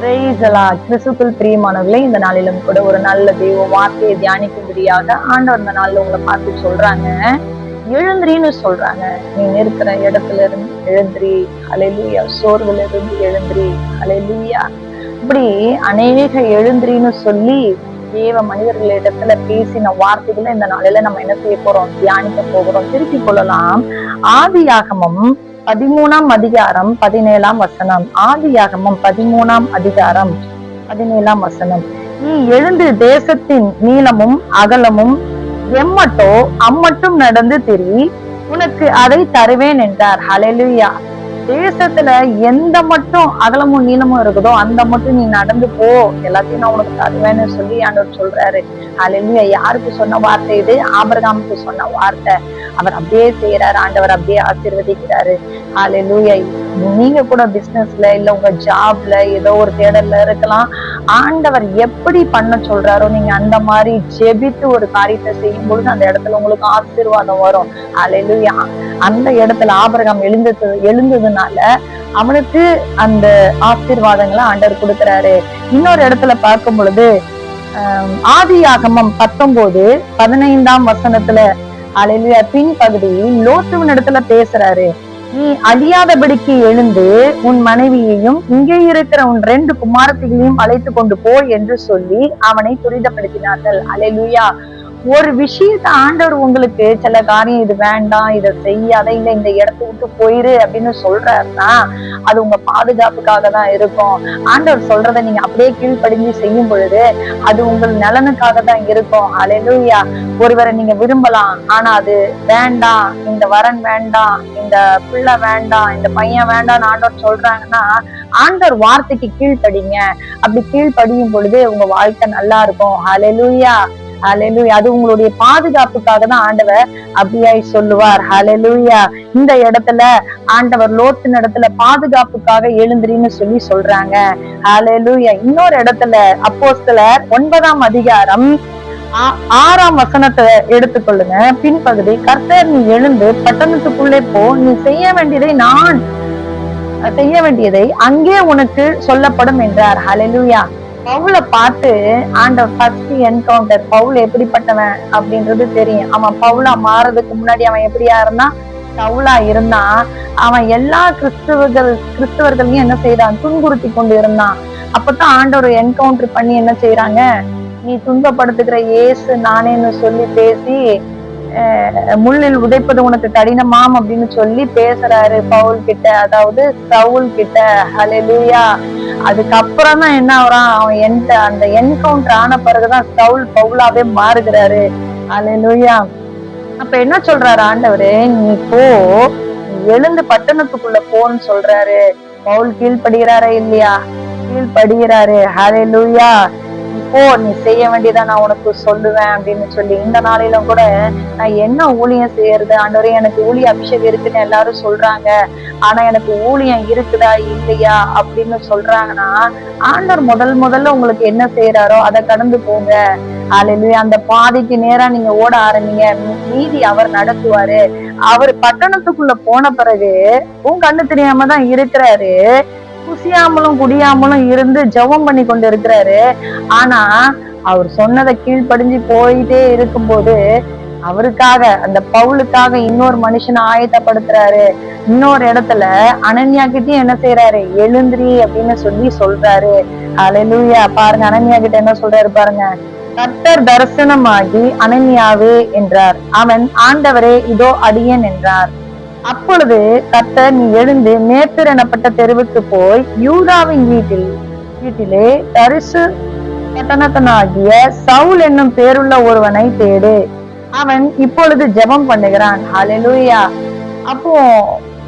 கிறிஸ்துக்குள் பிரியமானவர்களே, இந்த நாளிலும் கூட ஒரு நல்ல தெய்வ வார்த்தையை தியானிக்கும்படியாக ஆண்டவர் இந்த நாள்ல உங்களை பார்த்து சொல்றாங்க, எழுந்திரின்னு சொல்றாங்க. நீ இருக்கிற இடத்துல இருந்து எழுந்திரி, ஹல்லேலூயா. சோர்வுல இருந்து எழுந்திரி, ஹல்லேலூயா. இப்படி அநேக எழுந்திரின்னு சொல்லி தேவ மனிதர்களிடத்துல பேசின வார்த்தைகளை இந்த நாளில நம்ம என்ன செய்ய போறோம், தியானிக்க போகிறோம். திருப்பிக் கொள்ளலாம். ஆதியாகமம் 13ஆம் அதிகாரம் 17ஆம் வசனம். ஆதியாகமம் 13ஆம் அதிகாரம் 17ஆம் வசனம். நீ எழுந்து தேசத்தின் நீளமும் அகலமும் எம்மட்டோ அம்மட்டும் நடந்து திரி, உனக்கு அதை தருவேன் என்றார். ஹல்லேலூயா. தேசத்துல எந்த மட்டும் அகலமும் நீளமும் இருக்குதோ அந்த மட்டும் நீ நடந்து போ, எல்லாத்தையும் நான் உனக்கு தருவேன்னு சொல்லி ஆண்டவர் சொல்றாரு. ஹல்லேலூயா. யாருக்கு சொன்ன வார்த்தை இது? ஆபிரகாமுக்கு சொன்ன வார்த்தை. அவர் அப்படியே செய்யறாரு. ஆண்டவர் அப்படியே ஆசீர்வதிக்கிறாரு. ஹல்லேலூயா. நீங்க கூட பிசினஸ்ல இல்ல உங்க ஜாப்ல ஏதோ ஒரு தேடல்ல இருக்கலாம். ஆண்டவர் எப்படி பண்ண சொல்றாரோ நீங்க அந்த மாதிரி ஜெபித்து ஒரு காரியத்தை செய்யும் பொழுது அந்த இடத்துல உங்களுக்கு ஆசீர்வாதம் வரும். ஹல்லேலூயா. அந்த இடத்துல ஆபிரகாம் எழுந்ததுனால அவனுக்கு அந்த ஆசீர்வாதங்களை ஆண்டவர் கொடுக்கிறாரு. இன்னொரு இடத்துல பார்க்கும் பொழுது ஆதியாகமம் 19:15ஆம் வசனத்துல ஹல்லேலூயா பின்பகுதி லோத்துவின் இடத்துல பேசுறாரு. நீ அழியாதபடிக்கு எழுந்து உன் மனைவியையும் இங்கே இருக்கிற உன் 2 குமாரத்திகளையும் அழைத்து கொண்டு போ என்று சொல்லி அவனை துரிதப்படுத்தினார்கள். ஹல்லேலூயா. ஒரு விஷயத்த ஆண்டவர் உங்களுக்கு சில காரியம் இது வேண்டாம், இதை செய்யாத, இல்ல இந்த இடத்த விட்டு போயிரு அப்படின்னு சொல்றாருன்னா அது உங்க பாதுகாப்புக்காக தான் இருக்கும். ஆண்டவர் சொல்றதை நீங்க அப்படியே கீழ்ப்படிஞ்சு செய்யும் பொழுது அது உங்கள் நலனுக்காக தான் இருக்கும். ஹல்லேலூயா. ஒருவரை நீங்க விரும்பலாம், ஆனா அது வேண்டாம், இந்த வரன் வேண்டாம், இந்த பிள்ளை வேண்டாம், இந்த பையன் வேண்டாம்னு ஆண்டவர் சொல்றாங்கன்னா ஆண்டவர் வார்த்தைக்கு கீழ்ப்படிங்க. அப்படி கீழ்ப்படியும் பொழுது உங்க வாழ்க்கை நல்லா இருக்கும். ஹல்லேலூயா. ஹல்லேலூயா. அது உங்களுடைய பாதுகாப்புக்காக தான் ஆண்டவர் அப்படியாய் சொல்லுவார். ஹல்லேலூயா. இந்த இடத்துல ஆண்டவர் லோத்தின் இடத்துல பாதுகாப்புக்காக எழுந்திரின்னு சொல்லி சொல்றாங்க. ஹல்லேலூயா. இன்னொரு இடத்துல அப்போஸ்தலர் 9ஆம் அதிகாரம் 6ஆம் வசனத்தை எடுத்துக்கொள்ளுங்க. பின்பகுதி, கர்த்தர் நீ எழுந்து பட்டணத்துக்குள்ளே போ, நீ செய்ய வேண்டியதை அங்கே உனக்கு சொல்லப்படும் என்றார். ஹல்லேலூயா. பவுலை பார்த்து ஆண்டவர் ஃபர்ஸ்ட் என்கவுண்டர், பவுல் எப்படிப்பட்டவன் அப்படின்றது தெரியும். அவன் பவுலா மாறதுக்கு முன்னாடி அவன் எப்படியா இருந்தான்? சவுலா இருந்தான். அவன் எல்லா கிறிஸ்தவர்களையும் என்ன செய்யறான்? துன்புறுத்தி கொண்டு இருந்தான். அப்பதான் ஆண்டவர் என்கவுண்டர் பண்ணி என்ன செய்யறாங்க? நீ துன்பப்படுத்துகிற இயேசு நானேன்னு சொல்லி பேசி முள்ளில் உதைப்பது உனக்கு கடினமாம் அப்படின்னு சொல்லி பேசுறாரு பவுல் கிட்ட, அதாவது சவுல் கிட்ட. ஹல்லேலூயா. அதுக்கப்புறம் தான் என்ன ஆகுறான்? அவன் அந்த என்கவுண்டர் ஆன பிறகுதான் சவுல் பவுலாவே மாறுகிறாரு. ஹல்லேலூயா. அப்ப என்ன சொல்றாரு ஆண்டவரு? நீ போ, எழுந்து பட்டணத்துக்குள்ள போன்னு சொல்றாரு. பவுல் கீழ்படுகிறாரா இல்லையா? கீழ்படுகிறாரு. ஹல்லேலூயா. இப்போ நீ செய்ய வேண்டியதா நான் உனக்கு சொல்லுவேன் அப்படின்னு சொல்லி இந்த நாளிலும் கூட நான் என்ன ஊழியம் செய்யறது ஆண்டவரே, எனக்கு ஊழிய அபிஷேகம் இருக்குன்னு எல்லாரும் சொல்றாங்க, ஆனா எனக்கு ஊழியம் இருக்குதா இல்லையா அப்படின்னு சொல்றாங்கன்னா ஆண்டவர் முதல்ல உங்களுக்கு என்ன செய்யறாரோ அதை கடந்து போங்க. ஹல்லேலூயா. அந்த பாதைக்கு நேரா நீங்க ஓட ஆரம்பிங்க. மீதி அவர் நடத்துவாரு. அவர் பட்டணத்துக்குள்ள போன பிறகு உன் கண்ணு தெரியாம தான் இருக்கிறாரு. குசியாமலும் குடியாமலும் இருந்து ஜெபம் பண்ணி கொண்டு இருக்கிறாரு. ஆனா அவர் சொன்னதை கீழ்ப்படிஞ்சு போயிட்டே இருக்கும்போது அவருக்காக, அந்த பவுலுக்காக இன்னொரு மனுஷனை ஆயத்தப்படுத்துறாரு. இன்னொரு இடத்துல அனன்யா கிட்டயும் என்ன செய்யறாரு? எழுந்திரி அப்படின்னு சொல்லி சொல்றாரு. ஹல்லேலூயா. பாருங்க, அனன்யா கிட்ட என்ன சொல்றாரு பாருங்க. கர்த்தர் தரிசனமாகி அனன்யாவே என்றார். அவன், ஆண்டவரே இதோ அடியேன் என்றார். அப்பொழுது கர்த்தர், நீ எழுந்து மேத்தர் எனப்பட்ட தெருவுக்கு போய் யூதாவின் வீட்டிலே தரிசு பட்டணத்தனாகிய சவுல் என்னும் பேருள்ள ஒருவனை தேடு, அவன் இப்பொழுது ஜெபம் பண்ணுகிறான். ஹல்லேலூயா. அப்போ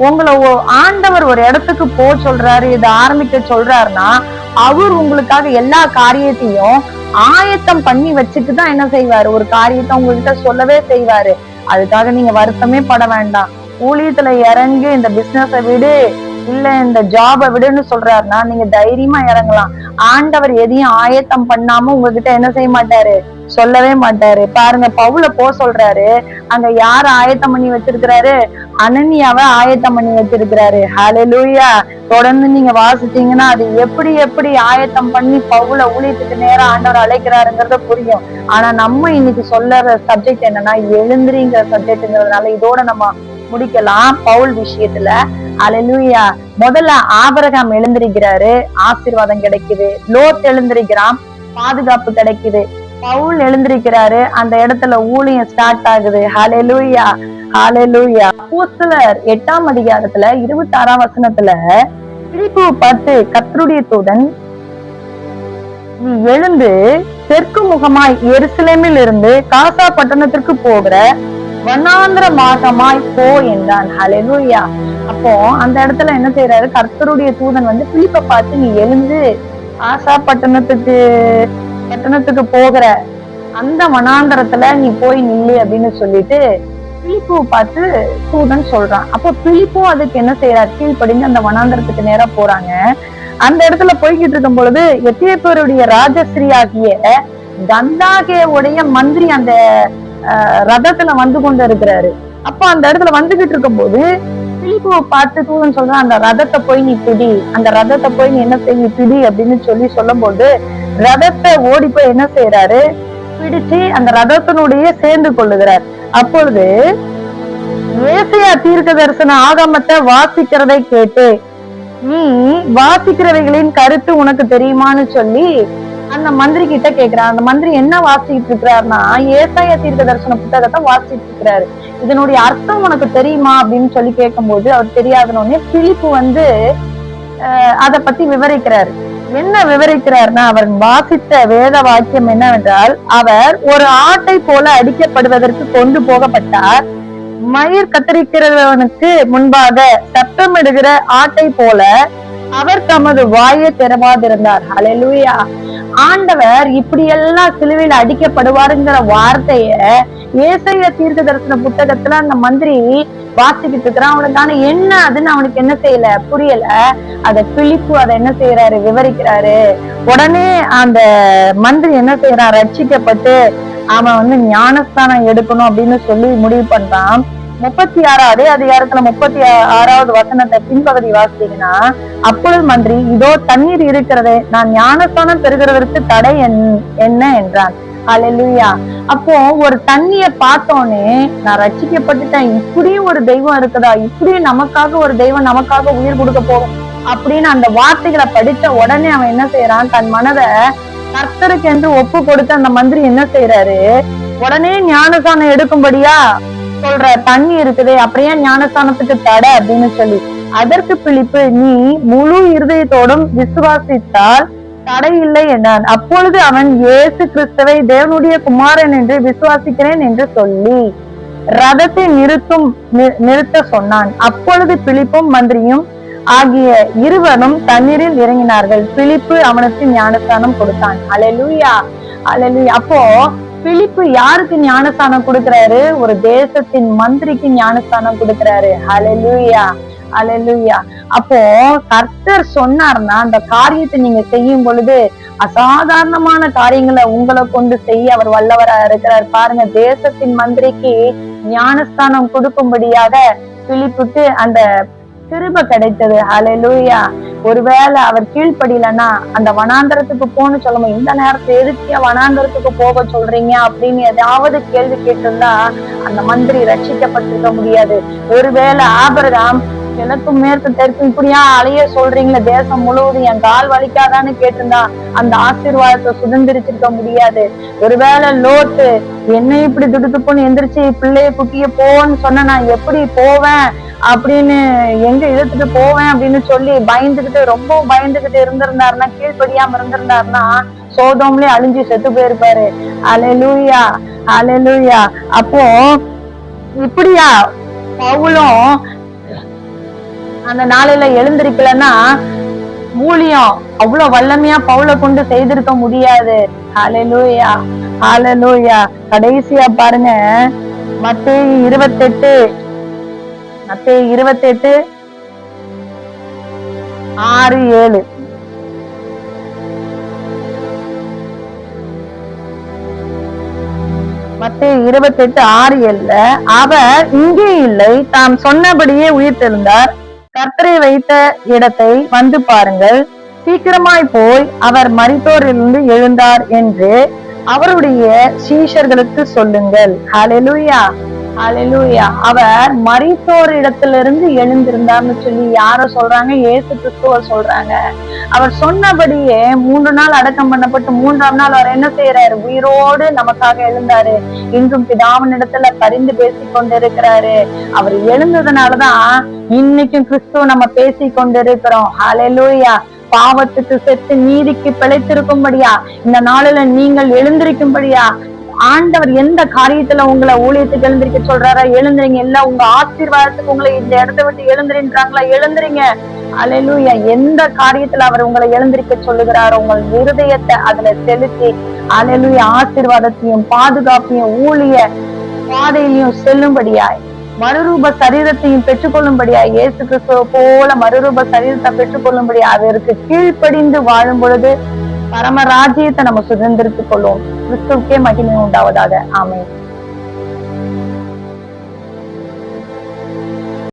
உங்களை ஆண்டவர் ஒரு இடத்துக்கு போ சொல்றாரு, இதை ஆரம்பிக்க சொல்றாருன்னா அவர் உங்களுக்காக எல்லா காரியத்தையும் ஆயத்தம் பண்ணி வச்சுட்டு தான் என்ன செய்வாரு? ஒரு காரியத்தை உங்ககிட்ட சொல்லவே செய்வாரு. அதுக்காக நீங்க வருத்தமே பட வேண்டாம். ஊழியத்துல இறங்கி இந்த பிசினஸை விடு, இல்ல இந்த ஜாபை விடுன்னு சொல்றாருன்னா நீங்க தைரியமா இறங்கலாம். ஆண்டவர் எதையும் ஆயத்தம் பண்ணாம உங்ககிட்ட என்ன செய்ய மாட்டாரு? சொல்லவே மாட்டாரு. பாருங்க, பவுல சொல்றாரு. அங்க யார ஆயத்தம் பண்ணி வச்சிருக்கிறாரு? அனனியாவை ஆயத்தம் பண்ணி வச்சிருக்கிறாரு. ஹல்லேலூயா. தொடர்ந்து நீங்க வாசிச்சீங்கன்னா அது எப்படி எப்படி ஆயத்தம் பண்ணி பவுல ஊழியத்துக்கு நேரம் ஆண்டவர் அழைக்கிறாருங்கிறத புரியும். ஆனா நம்ம இன்னைக்கு சொல்ற சப்ஜெக்ட் என்னன்னா எழுந்திரிங்கிற சப்ஜெக்ட்ங்கிறதுனால இதோட நம்ம முடிக்கலாம் பவுல் விஷயத்துல. ஹல்லேலூயா. முதல்ல ஆபிரகாம் எழுந்திருக்கிறாரு, ஆசீர்வாதம் கிடைக்குது. லோத் எழுந்திருக்கிறான், பாதுகாப்பு கிடைக்குது. பவுல் எழுந்திருக்கிறாரு, அந்த இடத்துல ஊழியம் ஸ்டார்ட் ஆகுது. ஹல்லேலூயா, ஹல்லேலூயா. அப்போஸ்தலர் 8ஆம் அதிகாரத்துல 26ஆம் வசனத்துல பிலிப்புவை பார்த்து கர்த்தருடைய தூதன், நீ எழுந்து தெற்கு முகமாய் எருசலேமில் இருந்து காசா பட்டணத்திற்கு போகிற வனாந்திர மார்க்கமாய் போ என்றான். ஹல்லேலூயா. அப்போ அந்த இடத்துல என்ன செய்யறாரு? கர்த்தருடைய தூதன் வந்து பிலிப்பை பார்த்து, நீ எழுந்து காசா பட்டணத்துக்கு போகிற அந்த வனாந்தரத்துல நீ போய் நில்லு அப்படின்னு சொல்லிட்டு பிலிப்புவை பார்த்து தூதன் சொல்றான். அப்போ பிலிப்பும் அதுக்கு என்ன செய்யறாரு? கீழ்ப்படிந்து அந்த வனாந்தரத்துக்கு நேரா போறாங்க. அந்த இடத்துல போய்கிட்டு இருக்கும் பொழுது எத்தியோப்பியருடைய ராஜஸ்ரீ ஆகிய கந்தாகேவுடைய மந்திரி அந்த ரதத்துல வந்து கொண்டு இருக்கிறாரு. அப்ப அந்த இடத்துல வந்துகிட்டு இருக்கும் போது பிலிப்புவை பார்த்து தூதன் சொல்றான், அந்த ரதத்தை போய் நீ பிடி, அந்த ரதத்தை போய் நீ என்ன செய்ய பிடி அப்படின்னு சொல்லும் போது ரதத்தை ஓடி போய் என்ன செய்யறாரு? பிடிச்சு அந்த ரதத்தினுடைய சேர்ந்து கொள்ளுகிறார். அப்பொழுது ஏசாயா தீர்க்க தரிசன ஆகமத்தை வாசிக்கிறதை கேட்டு, நீ வாசிக்கிறவைகளின் கருத்து உனக்கு தெரியுமான்னு சொல்லி அந்த மந்திரி கிட்ட கேக்குறான். அந்த மந்திரி என்ன வாசிக்கிட்டு இருக்கிறாருன்னா ஏசாயா தீர்க்க தரிசன புத்தகத்தை வாசிட்டு இருக்கிறாரு. இதனுடைய அர்த்தம் உனக்கு தெரியுமா அப்படின்னு சொல்லி கேட்கும்போது அவர் தெரியாதனோடனே பிலிப்பு வந்து அதை பத்தி விவரிக்கிறாரு. என்ன விவரிக்கிறார்னா, அவர் வாசித்த வேத வாக்கியம் என்னவென்றால், அவர் ஒரு ஆட்டை போல அடிக்கப்படுவதற்கு கொண்டு போகப்பட்டார். மயிர் கத்தரிக்கிறவனுக்கு முன்பாக சத்தமிடுகிற ஆட்டை போல அவர் தமது வாயை திறவாதிருந்தார். ஹல்லேலூயா. ஆண்டவர் இப்படியெல்லாம் சிலுவையில் அடிக்கப்படுவாருங்கிற வார்த்தைய ஏசாயா தீர்க்க தரிசன புத்தகத்துல அந்த மந்திரி வாசிக்கிட்டு இருக்கிறான். அவனுக்கான என்ன அதுன்னு அவனுக்கு என்ன செய்யல, புரியல. அத பிலிப்பு அதை என்ன செய்யறாரு? விவரிக்கிறாரு. உடனே அந்த மந்திரி என்ன செய்யறான்? ரட்சிக்கப்பட்டு அவன் வந்து ஞானஸ்தானம் எடுக்கணும் அப்படின்னு சொல்லி முடிவு பண்றான். 36ஆவது அதிகாரத்துல 36ஆவது வசனத்தை பின்பகுதி வாசித்தீங்கன்னா, அப்பொழுது மந்திரி, இதோ தண்ணீர் இருக்கிறதே, நான் ஞானஸ்தானம் பெறுகிறதற்கு தடை என்ன என்றான். ஹல்லேலூயா. அப்போ ஒரு தண்ணிய பார்த்தோன்னே நான் ரட்சிக்கப்பட்டுட்டேன், இப்படியும் ஒரு தெய்வம் இருக்குதா, இப்படியும் நமக்காக ஒரு தெய்வம் நமக்காக உயிர் கொடுக்க போகும் அப்படின்னு அந்த வார்த்தைகளை படிச்ச உடனே அவன் என்ன செய்யறான்? தன் மனதை கர்த்தருக்கு என்று ஒப்பு கொடுத்து அந்த மந்திரி என்ன செய்யறாரு? உடனே ஞானஸ்தானம் எடுக்கும்படியா சொல்ற. தண்ணி இருக்குதே, அப்படியே ஞானஸ்தானத்துக்கு தடை அப்படின்னு சொல்லி. அதற்கு பிலிப்பு, நீ முழு இருதயத்தோடும் விசுவாசித்தால் தடை இல்லை என்றான். அப்பொழுது அவன் இயேசு கிறிஸ்துவை தேவனுடைய குமாரன் என்று விசுவாசிக்கிறேன் என்று சொல்லி ரதத்தை நிறுத்த சொன்னான். அப்பொழுது பிலிப்பும் மந்திரியும் ஆகிய இருவரும் தண்ணீரில் இறங்கினார்கள். பிலிப்பு அவனுக்கு ஞானஸ்தானம் கொடுத்தான். ஹல்லேலூயா, ஹல்லேலூயா. அப்போ பிலிப்பு யாருக்கு ஞானஸ்தானம் கொடுக்கிறாரு? ஒரு தேசத்தின் மந்திரிக்கு ஞானஸ்தானம் கொடுக்கிறாரு. ஹல்லேலூயா, ஹல்லேலூயா. அப்போ கர்த்தர் சொன்னார்னா அந்த காரியத்தை நீங்க செய்யும் பொழுது அசாதாரணமான காரியங்களை உங்களை கொண்டு செய்ய அவர் வல்லவரா இருக்கிறார். பாருங்க, தேசத்தின் மந்திரிக்கு ஞானஸ்தானம் கொடுக்கும்படியாக பிலிப்புக்கு அந்த கிருபை கிடைத்தது. ஹல்லேலூயா. ஒருவேளை அவர் கீழ்ப்படியலன்னா அந்த வனாந்தரத்துக்கு போன்னு சொல்லணும். இந்த நேரத்தை எதுக்கியா வனாந்தரத்துக்கு போக சொல்றீங்க அப்படின்னு ஏதாவது கேள்வி கேட்டிருந்தா அந்த மந்திரி ரட்சிக்கப்பட்டிருக்க முடியாது. ஒருவேளை ஆபிரகாம் கிழக்கும் மேற்கு தெற்கு இப்படியா அலைய சொல்றீங்களே, தேசம் முழுவதும் என் கால் வலிக்காதான்னு கேட்டிருந்தா அந்த ஆசீர்வாதத்தை சுதந்திரிச்சிருக்க முடியாது. ஒருவேளை லோத்து என்னை இப்படி துடுத்துப்போன்னு எந்திரிச்சு பிள்ளைய குட்டிய போன்னு சொன்ன நான் எப்படி போவேன் அப்படின்னு, எங்க இழுத்துட்டு போவேன் அப்படின்னு சொல்லி பயந்துகிட்டு ரொம்ப பயந்துகிட்டு இருந்திருந்தாருன்னா, கீழ்படியாம இருந்திருந்தாருன்னா சோதோம்லயே அழிஞ்சு செத்து போயிருப்பாரு. ஹல்லேலூயா, ஹல்லேலூயா. அப்போ இப்படியா பவுலும் அந்த நாளையில எழுந்திருக்கலன்னா ஊழியம் அவ்வளவு வல்லமையா பவுல கொண்டு செய்திருக்க முடியாது. ஹல்லேலூயா, ஹல்லேலூயா. கடைசியா பாருங்க, மத்தேயு 28 6-7. மத்தேயு 28:6-7 அவர் இங்கே இல்லை, தாம் சொன்னபடியே உயிர்த்தெழுந்தார். கர்த்தரை வைத்த இடத்தை வந்து பாருங்கள், சீக்கிரமாய் போய் அவர் மரித்தோரிலிருந்து எழுந்தார் என்று அவருடைய சீஷர்களுக்கு சொல்லுங்கள். ஹல்லேலூயா, ஹல்லேலூயா. அவர் மரித்தோர் இடத்திலிருந்து எழுந்திருந்தார்னு சொல்லி யார சொல்றாங்க? இயேசு கிறிஸ்துவ சொல்றாங்க. அவர் சொன்னபடியே 3 நாள் அடக்கம் பண்ணப்பட்டு 3ஆம் நாள் அவர் என்ன செய்யறாரு? உயிரோடு நமக்காக எழுந்தாரு. இன்றும் பிதாவின் இடத்துல பரிந்து பேசிக் கொண்டிருக்கிறாரு. அவர் எழுந்ததுனாலதான் இன்னைக்கும் கிறிஸ்துவ நம்ம பேசிக் கொண்டிருக்கிறோம். ஹல்லேலூயா. பாவத்துக்கு செத்து நீதிக்கு பிழைத்திருக்கும்படியா, இந்த நாளில நீங்கள் எழுந்திருக்கும்படியா ஆண்டவர் எந்த காரியத்துல உங்களை ஊழியத்துக்கு எழுந்திருக்க சொல்றாரா? எழுந்துறீங்க. இல்ல உங்க ஆசீர்வாதத்துக்கு உங்களை இந்த இடத்தை விட்டு எழுந்துறீன்றாங்களா? எழுந்துறீங்க. அல்லேலூயா. எந்த காரியத்துல அவர் உங்களை எழுந்திருக்க சொல்லுகிறாரோ உங்கள் இருதயத்தை அதுல செலுத்தி அல்லேலூயா ஆசீர்வாதத்தையும் பாதுகாப்பையும் ஊழிய பாதையிலையும் செல்லும்படியாய் மறுரூப சரீரத்தையும் பெற்றுக்கொள்ளும்படியா, இயேசு கிறிஸ்துவ போல மறுரூப சரீரத்தை பெற்றுக்கொள்ளும்படியா அதற்கு கீழ்ப்படிந்து வாழும் பொழுது பரமராஜ்யத்தை நம்ம சுதந்திரித்துக் கொள்வோம். கிறிஸ்துவுக்கே மகிமை உண்டாவதாக. ஆமென்.